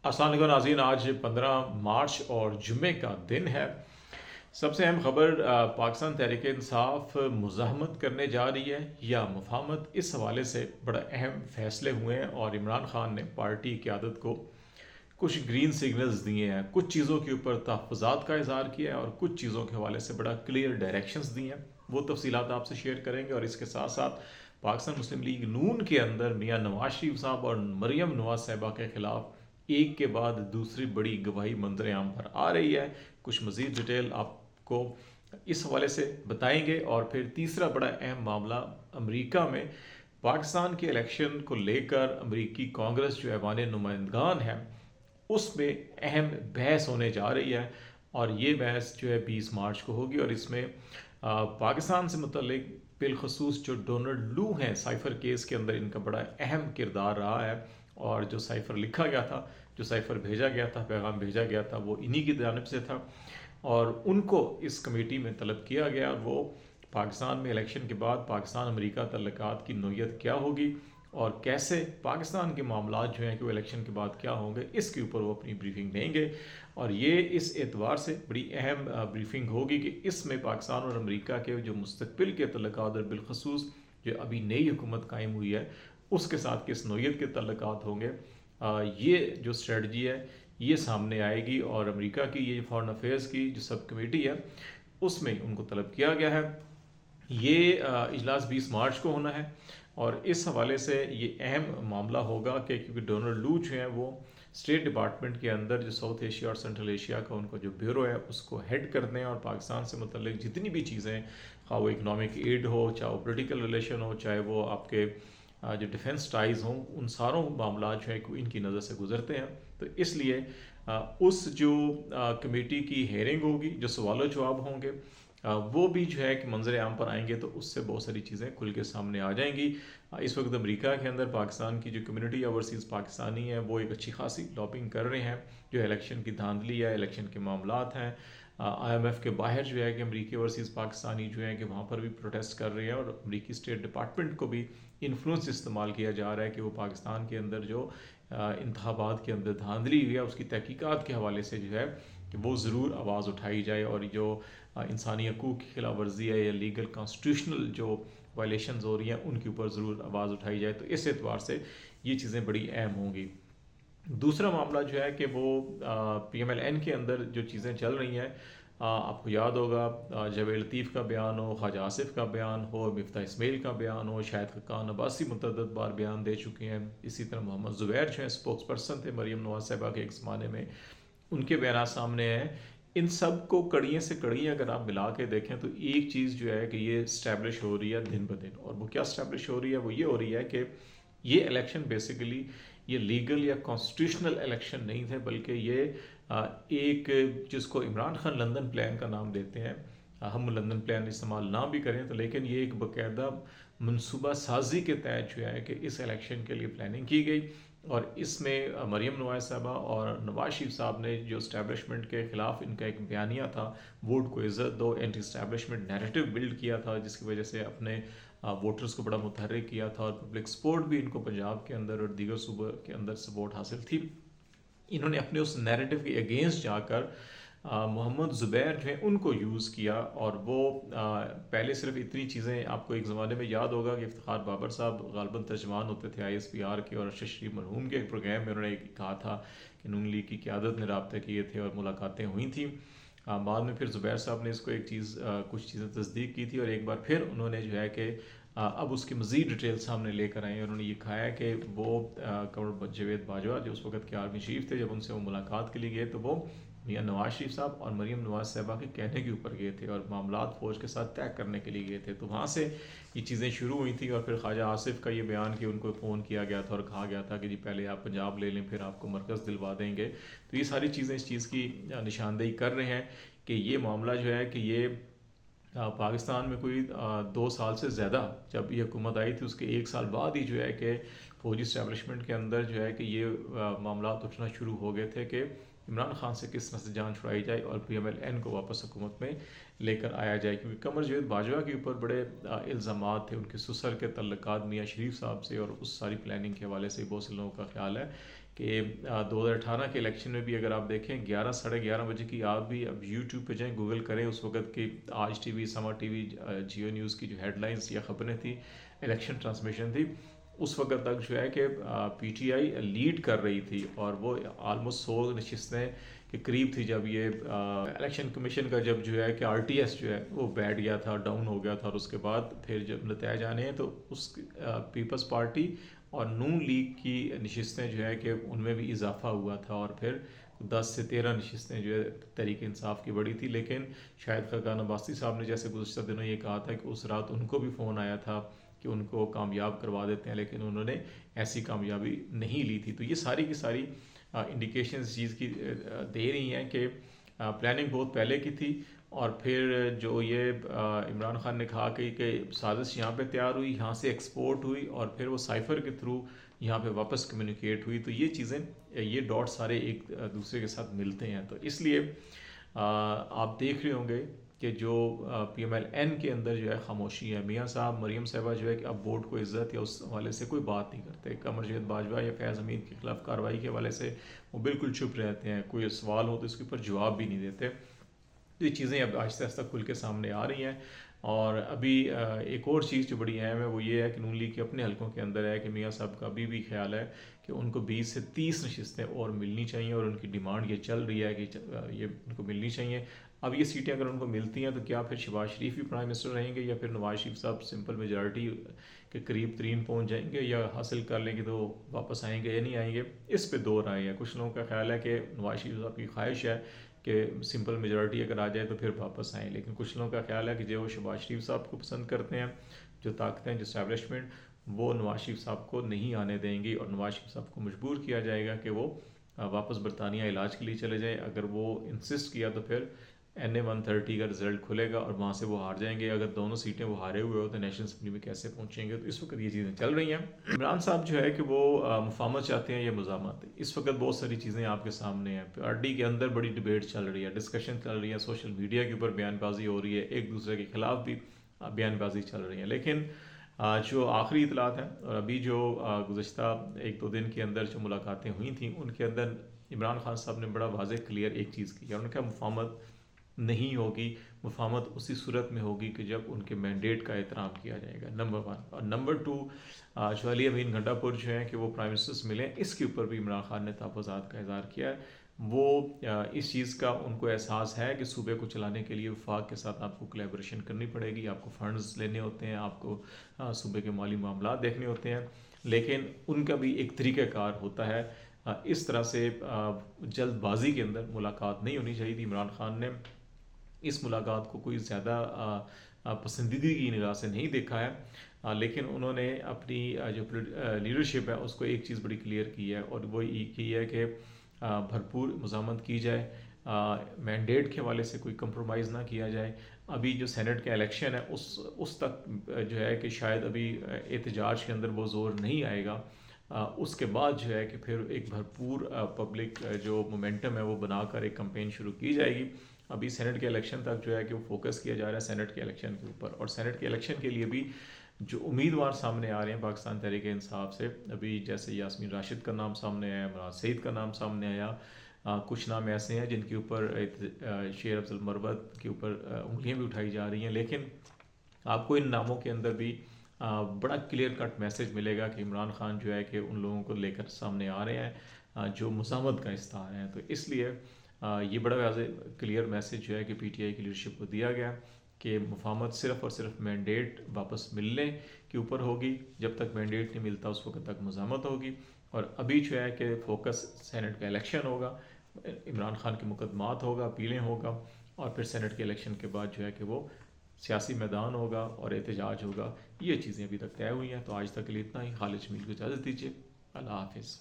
अस्सलाम वालेकुम नाज़रीन, आज 15 मार्च और जुम्मे का दिन है। सबसे अहम खबर, पाकिस्तान तहरीक इंसाफ मुज़ाहमत करने जा रही है या मुफ़ाहमत, इस हवाले से बड़ा अहम फैसले हुए हैं और इमरान खान ने पार्टी की क़यादत को कुछ ग्रीन सिग्नल्स दिए हैं, कुछ चीज़ों के ऊपर तहफ़्फ़ुज़ात का इज़हार किया है और कुछ चीज़ों के हवाले से बड़ा क्लियर डायरेक्शंस दिए हैं। वो तफ़सीलात आपसे शेयर करेंगे और इसके साथ साथ पाकिस्तान मुस्लिम लीग नून के अंदर मियाँ नवाज शरीफ साहब और मरीम नवाज साहिबा के ख़िलाफ़ एक के बाद दूसरी बड़ी गवाही मंजर आम पर आ रही है। कुछ मज़ीद डिटेल आपको इस हवाले से बताएंगे। और फिर तीसरा बड़ा अहम मामला, अमेरिका में पाकिस्तान के इलेक्शन को लेकर अमेरिकी कांग्रेस जो ऐवान नुमाइंदगान है उसमें अहम बहस होने जा रही है और ये बहस जो है 20 मार्च को होगी और इसमें पाकिस्तान से मुतल्लिक बिलखसूस जो डोनाल्ड लू हैं, साइफ़र केस के अंदर इनका बड़ा अहम किरदार रहा है और जो साइफ़र लिखा गया था, जो साइफ़र भेजा गया था, पैगाम भेजा गया था, वो इन्हीं की जानिब से था और उनको इस कमेटी में तलब किया गया। और वो पाकिस्तान में इलेक्शन के बाद पाकिस्तान अमेरिका तल्लुकात की नोयत क्या होगी और कैसे पाकिस्तान के मामलात जो हैं कि वो इलेक्शन के बाद क्या होंगे, इसके ऊपर वो अपनी ब्रीफिंग देंगे। और ये इस एतबार से बड़ी अहम ब्रीफिंग होगी कि इसमें पाकिस्तान और अमेरिका के जो मुस्तकबिल के तल्लुकात और बिलखसूस जो अभी नई हुकूमत कायम हुई है उसके साथ किस नोयत के तल्लुकात होंगे, ये जो स्ट्रेटजी है ये सामने आएगी। और अमेरिका की ये फॉरेन अफेयर्स की जो सब कमेटी है उसमें उनको तलब किया गया है। ये इजलास 20 मार्च को होना है और इस हवाले से ये अहम मामला होगा कि क्योंकि डोनाल्ड लू जो हैं वो स्टेट डिपार्टमेंट के अंदर जो साउथ एशिया और सेंट्रल एशिया का उनका जो ब्यूरो है उसको हेड करते हैं और पाकिस्तान से मुतल्लिक जितनी भी चीज़ें, ख़ाह वो इकनॉमिक एड हो, चाहे वो पोलिटिकल रिलेशन हो, चाहे वो आपके जो डिफेंस टाइज़ हों, उन सारों मामला जो है कि इनकी नज़र से गुजरते हैं। तो इसलिए उस जो कमेटी की हेयरिंग होगी, जो सवाल जवाब होंगे, वो भी जो है कि मंजर आम पर आएंगे तो उससे बहुत सारी चीज़ें खुल के सामने आ जाएंगी। इस वक्त अमेरिका के अंदर पाकिस्तान की जो कम्युनिटी ओवरसीज़ पाकिस्तानी है वो एक अच्छी खासी लॉबिंग कर रहे हैं। जो इलेक्शन की धांधली है, इलेक्शन के मामलात हैं, IMF के बाहर जो है कि अमेरिकी ओवरसीज़ पाकिस्तानी जो है कि वहाँ पर भी प्रोटेस्ट कर रहे हैं और अमेरिकी स्टेट डिपार्टमेंट को भी इन्फ्लुएंस इस्तेमाल किया जा रहा है कि वो पाकिस्तान के अंदर जो इंतखाबात के अंदर धांधली हुई है उसकी तहकीकात के हवाले से जो है कि वो ज़रूर आवाज़ उठाई जाए और जो इंसानी हकूक़ की खिलाफ वर्जी है या लीगल कॉन्स्टिट्यूशनल जो वायलेशंस हो रही हैं उनके ऊपर ज़रूर आवाज़ उठाई जाए। तो इस एतबार से ये चीज़ें बड़ी अहम होंगी। दूसरा मामला जो है कि वो PMLN के अंदर जो चीज़ें चल रही हैं, आपको याद होगा जावेद लतीफ़ का बयान हो, ख्वाजा आसिफ का बयान हो, मिफ्ताह इस्माइल का बयान हो, शाहिद खकान अब्बासी मुतअद्दिद बार बयान दे चुके हैं। इसी तरह मोहम्मद ज़ुबैर जो है स्पोक्स पर्सन थे मरीम नवाज साहिबा के एक ज़माने में, उनके बयान सामने हैं। इन सब को कड़ियों से कड़ियाँ अगर आप मिला के देखें तो एक चीज़ जो है कि ये इस्टेब्लिश हो रही है दिन ब दिन। और वो क्या इस्टेब्लिश हो रही है, वो ये हो रही है कि ये इलेक्शन बेसिकली ये लीगल या कॉन्स्टिट्यूशनल इलेक्शन नहीं थे, बल्कि ये एक जिसको इमरान खान लंदन प्लान का नाम देते हैं, हम लंदन प्लान इस्तेमाल ना भी करें तो लेकिन ये एक बाकायदा मनसूबा साजी के तहत जो है कि इस इलेक्शन के लिए प्लानिंग की गई। और इसमें मरीम नवाज साहबा और नवाज शरीफ साहब ने जो इस्टेब्लिशमेंट के ख़िलाफ़ इनका एक बयानिया था, वोट को इज़्ज़त दो, एंटी इस्टेब्लिशमेंट नैरेटिव बिल्ड किया था जिसकी वजह से अपने वोटर्स को बड़ा मुतहर्रिक किया था और पब्लिक सपोर्ट भी इनको पंजाब के अंदर और दीगर सूबे के अंदर सपोर्ट हासिल थी। इन्होंने अपने उस नैरेटिव के अगेंस्ट जाकर मोहम्मद ज़ुबैर जो है उनको यूज़ किया और वो पहले सिर्फ इतनी चीज़ें, आपको एक ज़माने में याद होगा कि इफ्तिखार बाबर साहब गालबन तर्जमान होते थे ISPR के और अरशद शरीफ मरहूम के एक प्रोग्राम में उन्होंने कहा था कि नून लीग की क़यादत ने रब्ते किए थे और मुलाकातें हुई थी। बाद में फिर ज़ुबैर साहब ने इसको एक चीज़ कुछ चीज़ें तस्दीक की थी और एक बार फिर उन्होंने जो है कि अब उसकी मज़ीद डिटेल सामने लेकर आए। उन्होंने ये कहा है कि वो कमर जावेद बाजवा जो उस वक्त के आर्मी चीफ थे, जब उनसे वो मुलाकात के लिए गए तो वो मियाँ नवाज शरीफ साहब और मरीम नवाज साहिबा के कहने के ऊपर गए थे और मामलात फ़ौज के साथ तय करने के लिए गए थे। तो वहाँ से ये चीज़ें शुरू हुई थी और फिर ख्वाजा आसिफ का ये बयान कि उनको फ़ोन किया गया था और कहा गया था कि जी पहले आप पंजाब ले लें फिर आपको मरकज़ दिलवा देंगे। तो ये सारी चीज़ें इस चीज़ की निशानदेही कर रहे हैं कि ये मामला जो है कि ये पाकिस्तान में कोई 2 साल से ज़्यादा, जब ये हुकूमत आई थी उसके 1 साल बाद ही जो है कि फ़ौजी इस्टेब्लिशमेंट के अंदर जो है कि ये मामला उठना शुरू हो गए थे कि इमरान खान से किस तरह से जान छुड़ाई जाए और PMLN को वापस हुकूमत में लेकर आया जाए। क्योंकि कमर जावेद बाजवा के ऊपर बड़े इल्ज़ामात थे, उनके ससुर के तल्लुकात मियाँ शरीफ साहब से और उस सारी प्लानिंग के हवाले से बहुत से लोगों का ख्याल है کہ 2018 کے الیکشن میں بھی اگر آپ دیکھیں 11 ساڑھے 11 بجے کی آپ بھی اب یوٹیوب پہ جائیں گوگل کریں اس وقت کی آج ٹی وی سما ٹی وی جیو نیوز کی جو ہیڈ لائنس یا خبریں تھیں الیکشن ٹرانسمیشن تھی اس وقت تک جو ہے کہ پی ٹی آئی لیڈ کر رہی تھی اور وہ آلموسٹ 100 نشستیں کے قریب تھی جب یہ الیکشن کمیشن کا جب جو ہے کہ آر ٹی ایس جو ہے وہ بیٹھ گیا تھا ڈاؤن ہو گیا تھا اور اس کے بعد پھر جب نتائج آنے ہیں تو اس پیپلز پارٹی اور نون لیگ کی نشستیں جو ہے کہ ان میں بھی اضافہ ہوا تھا اور پھر 10 سے 13 نشستیں جو ہے تحریک انصاف کی بڑی تھی لیکن شاید خاقان عباسی صاحب نے جیسے گزشتہ دنوں یہ کہا تھا کہ اس رات ان کو بھی فون آیا تھا کہ ان کو کامیاب کروا دیتے ہیں لیکن انہوں نے ایسی کامیابی نہیں لی تھی. تو یہ ساری کی ساری انڈیکیشن اس چیز کی دے رہی ہیں کہ پلاننگ بہت پہلے کی تھی اور پھر جو یہ عمران خان نے کہا کہ سازش یہاں پہ تیار ہوئی یہاں سے ایکسپورٹ ہوئی اور پھر وہ سائفر کے تھرو یہاں پہ واپس کمیونیکیٹ ہوئی تو یہ چیزیں یہ ڈاٹ سارے ایک دوسرے کے ساتھ ملتے ہیں. تو اس لیے آپ دیکھ رہے ہوں گے کہ جو پی ایم ایل این کے اندر جو ہے خاموشی ہے. میاں صاحب مریم صاحبہ جو ہے کہ اب بورڈ کو عزت یا اس حوالے سے کوئی بات نہیں کرتے. قمرجیت باجوہ یا فیاض حمید کے خلاف کارروائی کے حوالے سے وہ بالکل چپ رہتے ہیں, کوئی سوال ہو تو اس کے اوپر جواب بھی نہیں دیتے. تو یہ چیزیں اب آہستہ آہستہ کھل کے سامنے آ رہی ہیں. اور ابھی ایک اور چیز جو بڑی اہم ہے وہ یہ ہے کہ نون لیگ کے اپنے حلقوں کے اندر ہے کہ میاں صاحب کا ابھی بھی خیال ہے کہ ان کو 20 سے 30 نشستیں اور ملنی چاہیے اور ان کی ڈیمانڈ یہ چل رہی ہے کہ یہ ان کو ملنی چاہیے. اب یہ سیٹیں اگر ان کو ملتی ہیں تو کیا پھر شہباز شریف بھی پرائم منسٹر رہیں گے یا پھر نواز شریف صاحب سمپل میجارٹی کے قریب ترین پہنچ جائیں گے یا حاصل کر لیں گے تو واپس آئیں گے یا نہیں آئیں گے. اس پہ دو رائے ہیں. کچھ لوگوں کا خیال ہے کہ نواز شریف صاحب کی خواہش ہے کہ سمپل میجارٹی اگر آ جائے تو پھر واپس آئیں, لیکن کچھ لوگوں کا خیال ہے کہ جو شہباز شریف صاحب کو پسند کرتے ہیں جو طاقتیں جو اسٹیبلشمنٹ وہ نواز شریف صاحب کو نہیں آنے دیں گی اور نواز شریف صاحب کو مجبور کیا جائے گا کہ وہ واپس برطانیہ علاج کے لیے چلے جائیں. اگر وہ انسسٹ کیا تو پھر NA 130 کا رزلٹ کھلے گا اور وہاں سے وہ ہار جائیں گے. اگر دونوں سیٹیں وہ ہارے ہوئے ہو تو نیشنل اسمبلی میں کیسے پہنچیں گے. تو اس وقت یہ چیزیں چل رہی ہیں. عمران صاحب جو ہے کہ وہ مفاہمت چاہتے ہیں یا مزاحمت. اس وقت بہت ساری چیزیں آپ کے سامنے ہیں. پارٹی کے اندر بڑی ڈبیٹ چل رہی ہے, ڈسکشن چل رہی ہے, سوشل میڈیا کے اوپر بیان بازی ہو رہی ہے, ایک دوسرے کے خلاف بھی بیان بازی چل رہی ہے. لیکن جو آخری اطلاعات ہیں اور ابھی جو گزشتہ 1-2 دن کے اندر جو ملاقاتیں ہوئی تھیں ان کے اندر عمران خان صاحب نے بڑا واضح کلیئر ایک چیز کی ہے. انہوں نے کہا مفاہمت نہیں ہوگی, مفاہمت اسی صورت میں ہوگی کہ جب ان کے مینڈیٹ کا احترام کیا جائے گا, نمبر 1. اور نمبر 2 جو علی امین گھنٹا پور جو ہیں کہ وہ پرائم منسٹر سے ملیں, اس کے اوپر بھی عمران خان نے تحفظات کا اظہار کیا ہے. وہ اس چیز کا ان کو احساس ہے کہ صوبے کو چلانے کے لیے وفاق کے ساتھ آپ کو کولیبریشن کرنی پڑے گی, آپ کو فنڈز لینے ہوتے ہیں, آپ کو صوبے کے مالی معاملات دیکھنے ہوتے ہیں, لیکن ان کا بھی ایک طریقہ کار ہوتا ہے. اس طرح سے جلد بازی کے اندر ملاقات نہیں ہونی چاہیے تھی. عمران خان نے اس ملاقات کو کوئی زیادہ پسندیدگی کی نگاہ سے نہیں دیکھا ہے, لیکن انہوں نے اپنی جو لیڈرشپ ہے اس کو ایک چیز بڑی کلیئر کی ہے اور وہ یہ کی ہے کہ بھرپور مزاحمت کی جائے, مینڈیٹ کے حوالے سے کوئی کمپرومائز نہ کیا جائے. ابھی جو سینٹ کا الیکشن ہے اس تک جو ہے کہ شاید ابھی احتجاج کے اندر وہ زور نہیں آئے گا. اس کے بعد جو ہے کہ پھر ایک بھرپور پبلک جو مومنٹم ہے وہ بنا کر ایک کمپین شروع کی جائے گی. ابھی سینٹ کے الیکشن تک جو ہے کہ وہ فوکس کیا جا رہا ہے سینٹ کے الیکشن کے اوپر, اور سینٹ کے الیکشن کے لیے بھی جو امیدوار سامنے آ رہے ہیں پاکستان تحریک انصاف سے, ابھی جیسے یاسمین راشد کا نام سامنے آیا, مراد سعید کا نام سامنے آیا, کچھ نام ایسے ہیں جن کے اوپر شیر افضل مروت کے اوپر انگلیاں بھی اٹھائی جا رہی ہیں. لیکن آپ کو ان ناموں کے اندر بھی بڑا کلیئر کٹ میسج ملے گا کہ عمران خان جو ہے کہ ان لوگوں کو لے کر سامنے آ رہے ہیں جو مزاحمت کا استعار ہیں. تو اس لیے یہ بڑا واضح کلیئر میسج جو ہے کہ پی ٹی آئی کی لیڈرشپ کو دیا گیا کہ مفاہمت صرف اور صرف مینڈیٹ واپس ملنے کے اوپر ہوگی. جب تک مینڈیٹ نہیں ملتا اس وقت تک مزاحمت ہوگی. اور ابھی جو ہے کہ فوکس سینٹ کا الیکشن ہوگا, عمران خان کے مقدمات ہوگا, اپیلیں ہوگا, اور پھر سینٹ کے الیکشن کے بعد جو ہے کہ وہ سیاسی میدان ہوگا اور احتجاج ہوگا. یہ چیزیں ابھی تک طے ہوئی ہیں. تو آج تک کے لیے اتنا ہی. خالد جمیل کو اجازت دیجیے. اللہ حافظ.